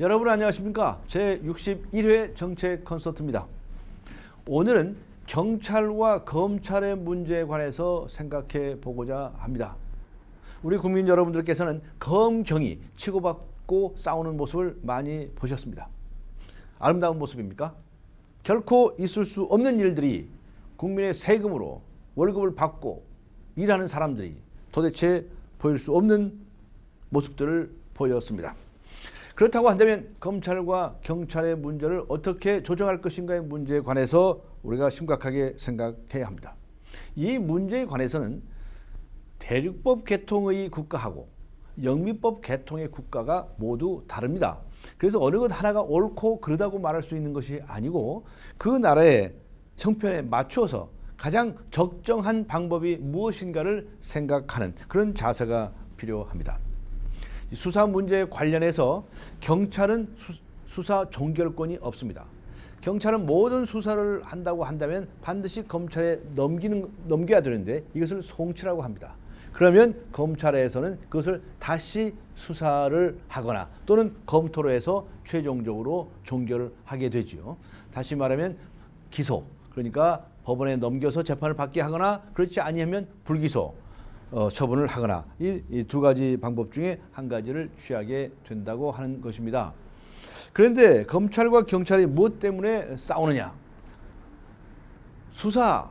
여러분 안녕하십니까? 제61회 정책 컨설트입니다. 오늘은 경찰과 검찰의 문제에 관해서 생각해 보고자 합니다. 우리 국민 여러분들께서는 검경이 치고받고 싸우는 모습을 많이 보셨습니다. 아름다운 모습입니까? 결코 있을 수 없는 일들이 국민의 세금으로 월급을 받고 일하는 사람들이 도대체 보일 수 없는 모습들을 보였습니다. 그렇다고 한다면 검찰과 경찰의 문제를 어떻게 조정할 것인가의 문제에 관해서 우리가 심각하게 생각해야 합니다. 이 문제에 관해서는 대륙법 계통의 국가하고 영미법 계통의 국가가 모두 다릅니다. 그래서 어느 것 하나가 옳고 그르다고 말할 수 있는 것이 아니고 그 나라의 형편에 맞추어서 가장 적정한 방법이 무엇인가를 생각하는 그런 자세가 필요합니다. 수사 문제에 관련해서 경찰은 수사 종결권이 없습니다. 경찰은 모든 수사를 한다고 한다면 반드시 검찰에 넘겨야 되는데 이것을 송치라고 합니다. 그러면 검찰에서는 그것을 다시 수사를 하거나 또는 검토를 해서 최종적으로 종결을 하게 되지요. 다시 말하면 기소, 그러니까 법원에 넘겨서 재판을 받게 하거나 그렇지 아니하면 불기소 처분을 하거나 이 두 가지 방법 중에 한 가지를 취하게 된다고 하는 것입니다. 그런데 검찰과 경찰이 무엇 때문에 싸우느냐? 수사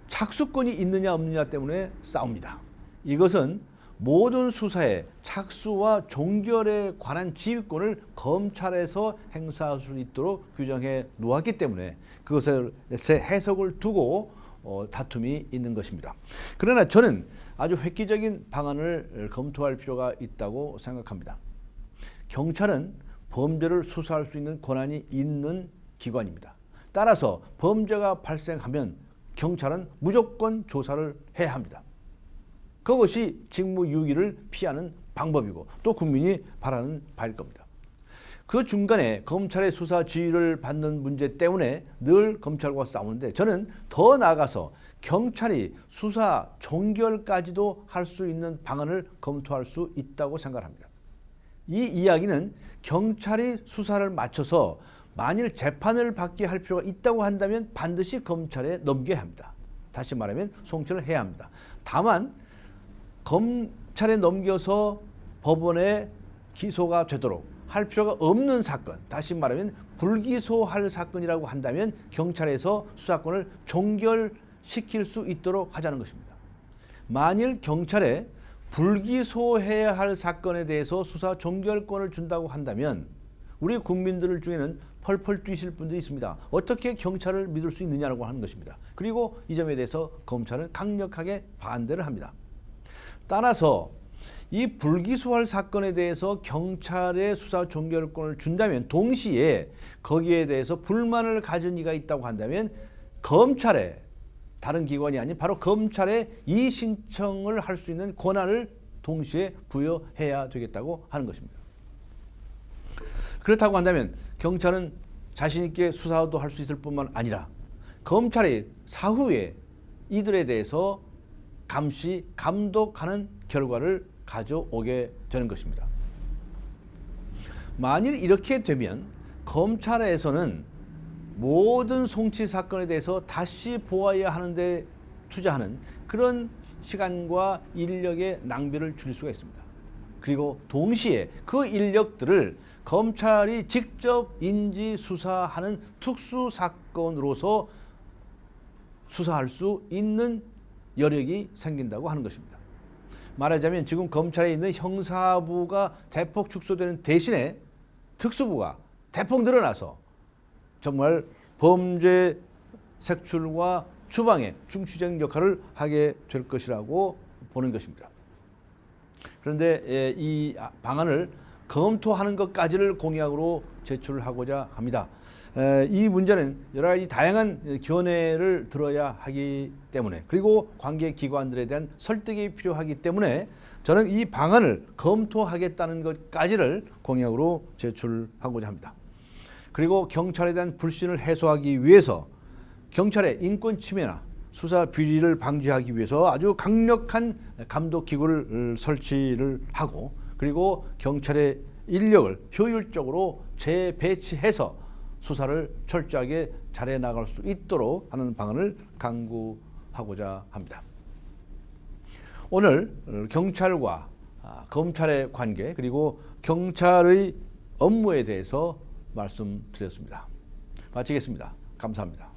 착수권이 있느냐 없느냐 때문에 싸웁니다. 이것은 모든 수사의 착수와 종결에 관한 지휘권을 검찰에서 행사할 수 있도록 규정해 놓았기 때문에 그것의 해석을 두고 다툼이 있는 것입니다. 그러나 저는 아주 획기적인 방안을 검토할 필요가 있다고 생각합니다. 경찰은 범죄를 수사할 수 있는 권한이 있는 기관입니다. 따라서 범죄가 발생하면 경찰은 무조건 조사를 해야 합니다. 그것이 직무유기를 피하는 방법이고 또 국민이 바라는 바일 겁니다. 그 중간에 검찰의 수사 지휘를 받는 문제 때문에 늘 검찰과 싸우는데 저는 더 나아가서 경찰이 수사 종결까지도 할 수 있는 방안을 검토할 수 있다고 생각합니다. 이 이야기는 경찰이 수사를 마쳐서 만일 재판을 받게 할 필요가 있다고 한다면 반드시 검찰에 넘겨야 합니다. 다시 말하면 송치를 해야 합니다. 다만 검찰에 넘겨서 법원에 기소가 되도록 할 필요가 없는 사건, 다시 말하면 불기소할 사건이라고 한다면 경찰에서 수사권을 종결시킬 수 있도록 하자는 것입니다. 만일 경찰에 불기소해야 할 사건에 대해서 수사 종결권을 준다고 한다면 우리 국민들 중에는 펄펄 뛰실 분들이 있습니다. 어떻게 경찰을 믿을 수 있느냐고 하는 것입니다. 그리고 이 점에 대해서 검찰은 강력하게 반대를 합니다. 따라서 이 불기소할 사건에 대해서 경찰에 수사 종결권을 준다면 동시에 거기에 대해서 불만을 가진 이가 있다고 한다면 검찰에 다른 기관이 아닌 바로 검찰에 이의 신청을 할 수 있는 권한을 동시에 부여해야 되겠다고 하는 것입니다. 그렇다고 한다면 경찰은 자신 있게 수사도 할 수 있을 뿐만 아니라 검찰이 사후에 이들에 대해서 감시, 감독하는 결과를 가져오게 되는 것입니다. 만일 이렇게 되면 검찰에서는 모든 송치 사건에 대해서 다시 보아야 하는데 투자하는 그런 시간과 인력의 낭비를 줄일 수가 있습니다. 그리고 동시에 그 인력들을 검찰이 직접 인지 수사하는 특수 사건으로서 수사할 수 있는 여력이 생긴다고 하는 것입니다. 말하자면 지금 검찰에 있는 형사부가 대폭 축소되는 대신에 특수부가 대폭 늘어나서 정말 범죄 색출과 추방의 중추적인 역할을 하게 될 것이라고 보는 것입니다. 그런데 이 방안을 검토하는 것까지를 공약으로 제출하고자 합니다. 이 문제는 여러 가지 다양한 견해를 들어야 하기 때문에 그리고 관계기관들에 대한 설득이 필요하기 때문에 저는 이 방안을 검토하겠다는 것까지를 공약으로 제출하고자 합니다. 그리고 경찰에 대한 불신을 해소하기 위해서 경찰의 인권 침해나 수사 비리를 방지하기 위해서 아주 강력한 감독기구를 설치를 하고 그리고 경찰의 인력을 효율적으로 재배치해서 수사를 철저하게 잘해 나갈 수 있도록 하는 방안을 강구하고자 합니다. 오늘 경찰과 검찰의 관계 그리고 경찰의 업무에 대해서 말씀드렸습니다. 마치겠습니다. 감사합니다.